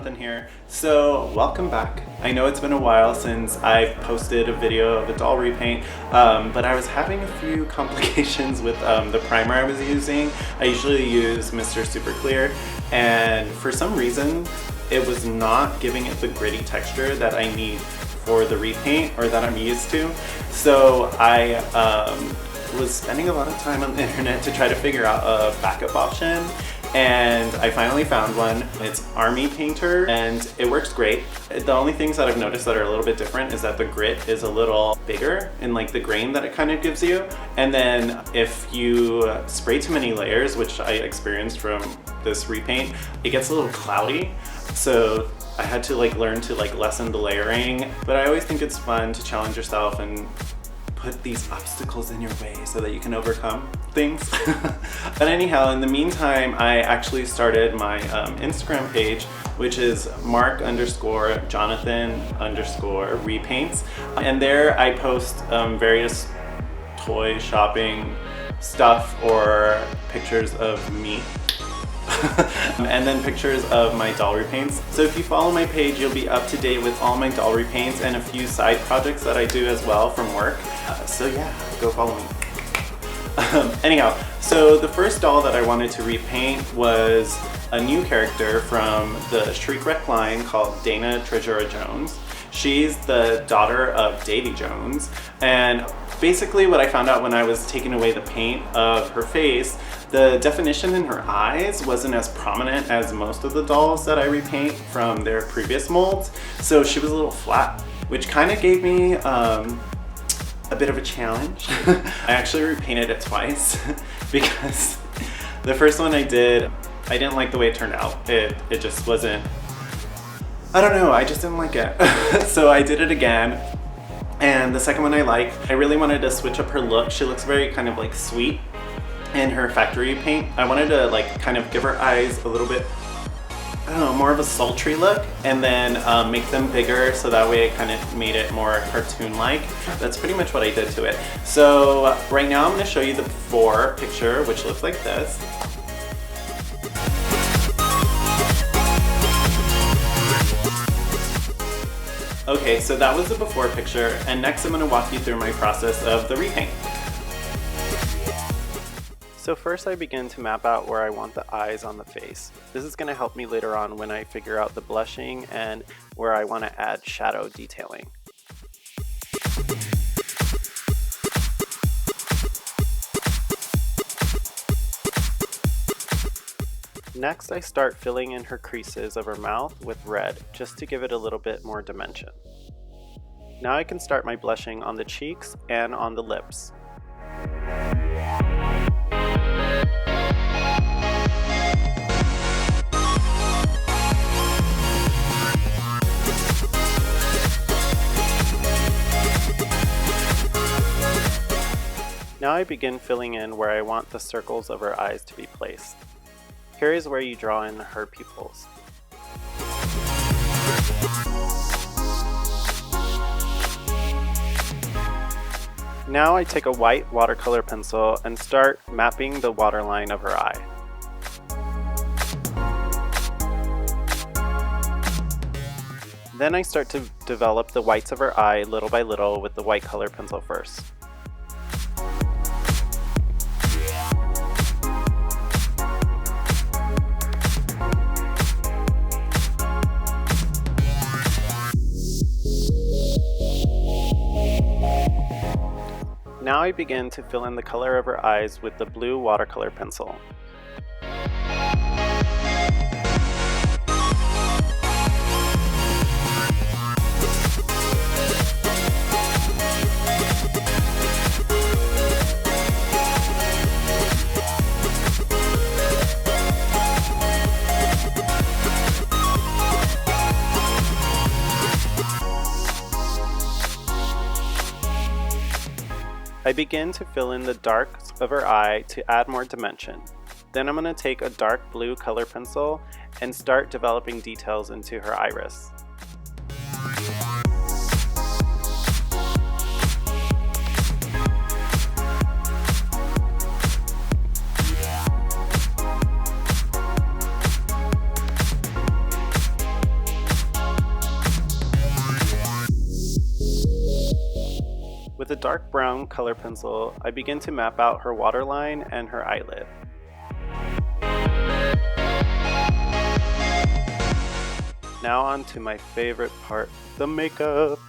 Jonathan here. So welcome back. I know it's been a while since I've posted a video of a doll repaint, but I was having a few complications with the primer I was using. I usually use Mr. Super Clear, and for some reason it was not giving it the gritty texture that I need for the repaint, or that I'm used to. So I was spending a lot of time on the internet to try to figure out a backup option, and I finally found one. It's Army Painter, and it works great. The only things that I've noticed that are a little bit different is that the grit is a little bigger in like the grain that it kind of gives you, and then if you spray too many layers, which I experienced from this repaint, it gets a little cloudy. So I had to learn to lessen the layering, but I always think it's fun to challenge yourself and put these obstacles in your way so that you can overcome things. But anyhow, in the meantime, I actually started my Instagram page, which is mark_Jonathan_repaints. And there I post various toy shopping stuff or pictures of me. And then pictures of my doll repaints. So if you follow my page, you'll be up to date with all my doll repaints and a few side projects that I do as well from work. So yeah, go follow me. Anyhow, so the first doll that I wanted to repaint was a new character from the Shriek Wreck line called Dayna Treasura Jones. She's the daughter of Davy Jones, and basically what I found out when I was taking away the paint of her face, the definition in her eyes wasn't as prominent as most of the dolls that I repaint from their previous molds. So she was a little flat, which kind of gave me a bit of a challenge. I actually repainted it twice because the first one I did, I didn't like the way it turned out. It just wasn't, I don't know, I just didn't like it. So I did it again. And the second one I liked. I really wanted to switch up her look. She looks very kind of sweet in her factory paint. I wanted to kind of give her eyes a little bit, I don't know, more of a sultry look, and then make them bigger so that way it kind of made it more cartoon-like. That's pretty much what I did to it. So right now I'm going to show you the before picture, which looks like this. Okay, so that was the before picture, and next I'm going to walk you through my process of the repaint. So first I begin to map out where I want the eyes on the face. This is going to help me later on when I figure out the blushing and where I want to add shadow detailing. Next, I start filling in her creases of her mouth with red, just to give it a little bit more dimension. Now I can start my blushing on the cheeks and on the lips. Now I begin filling in where I want the circles of her eyes to be placed. Here is where you draw in her pupils. Now I take a white watercolor pencil and start mapping the waterline of her eye. Then I start to develop the whites of her eye little by little with the white color pencil first. Now I begin to fill in the color of her eyes with the blue watercolor pencil. I begin to fill in the darks of her eye to add more dimension. Then I'm going to take a dark blue color pencil and start developing details into her iris. With a dark brown color pencil, I begin to map out her waterline and her eyelid. Now on to my favorite part, the makeup.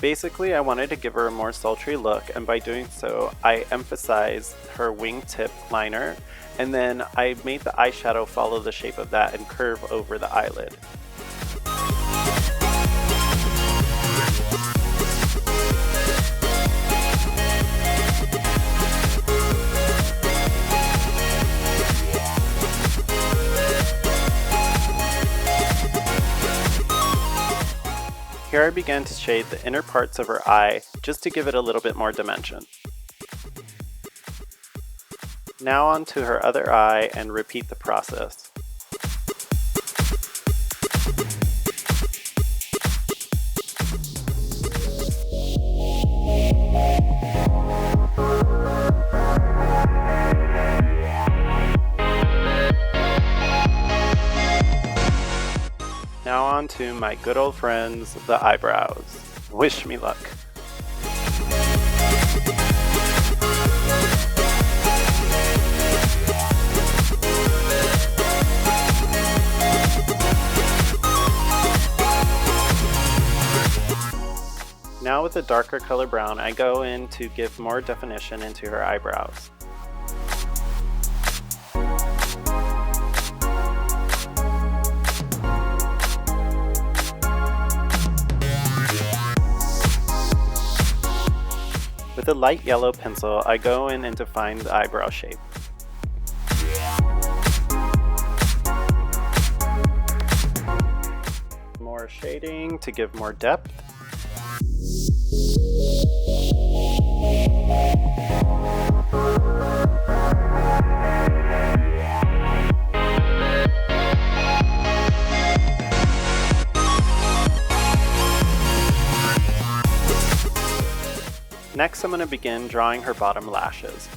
Basically, I wanted to give her a more sultry look, and by doing so, I emphasized her wingtip liner, and then I made the eyeshadow follow the shape of that and curve over the eyelid. Here I began to shade the inner parts of her eye just to give it a little bit more dimension. Now on to her other eye and repeat the process. Now on to my good old friends, the eyebrows. Wish me luck. Now with a darker color brown, I go in to give more definition into her eyebrows. With a light yellow pencil, I go in and define the eyebrow shape. More shading to give more depth. Next, I'm going to begin drawing her bottom lashes.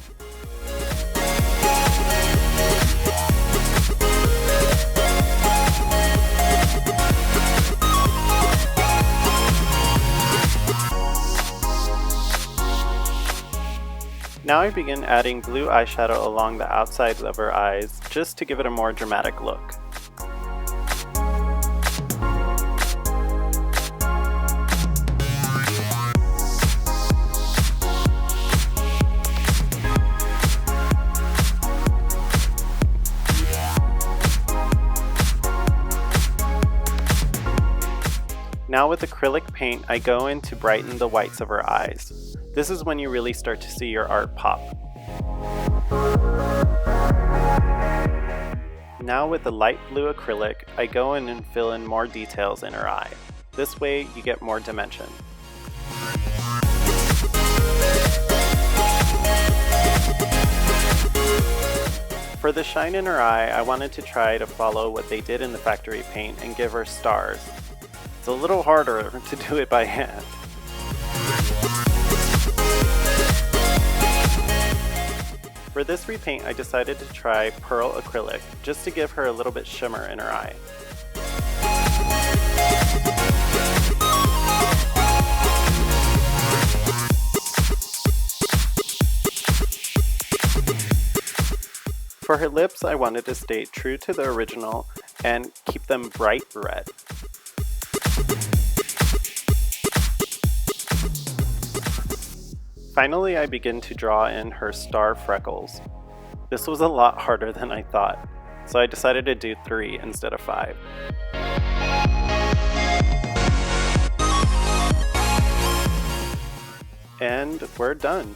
Now I begin adding blue eyeshadow along the outsides of her eyes, just to give it a more dramatic look. Now with acrylic paint, I go in to brighten the whites of her eyes. This is when you really start to see your art pop. Now with the light blue acrylic, I go in and fill in more details in her eye. This way you get more dimension. For the shine in her eye, I wanted to try to follow what they did in the factory paint and give her stars. It's a little harder to do it by hand. For this repaint, I decided to try pearl acrylic, just to give her a little bit shimmer in her eye. For her lips, I wanted to stay true to the original and keep them bright red. Finally, I begin to draw in her star freckles. This was a lot harder than I thought, so I decided to do 3 instead of 5. And we're done.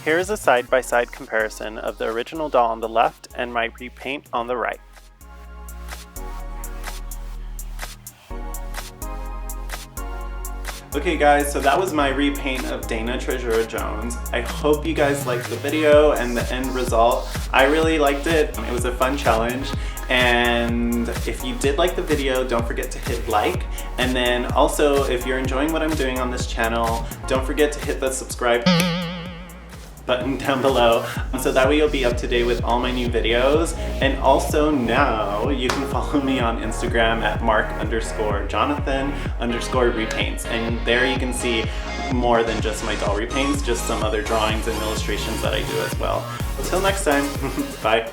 Here is a side-by-side comparison of the original doll on the left and my repaint on the right. Okay guys, so that was my repaint of Dayna Treasura Jones. I hope you guys liked the video and the end result. I really liked it. It was a fun challenge. And if you did like the video, don't forget to hit like. And then also, if you're enjoying what I'm doing on this channel, don't forget to hit the subscribe button down below, so that way you'll be up to date with all my new videos. And also now you can follow me on Instagram at mark_Jonathan_repaints, and there you can see more than just my doll repaints, just some other drawings and illustrations that I do as well. Until next time, bye.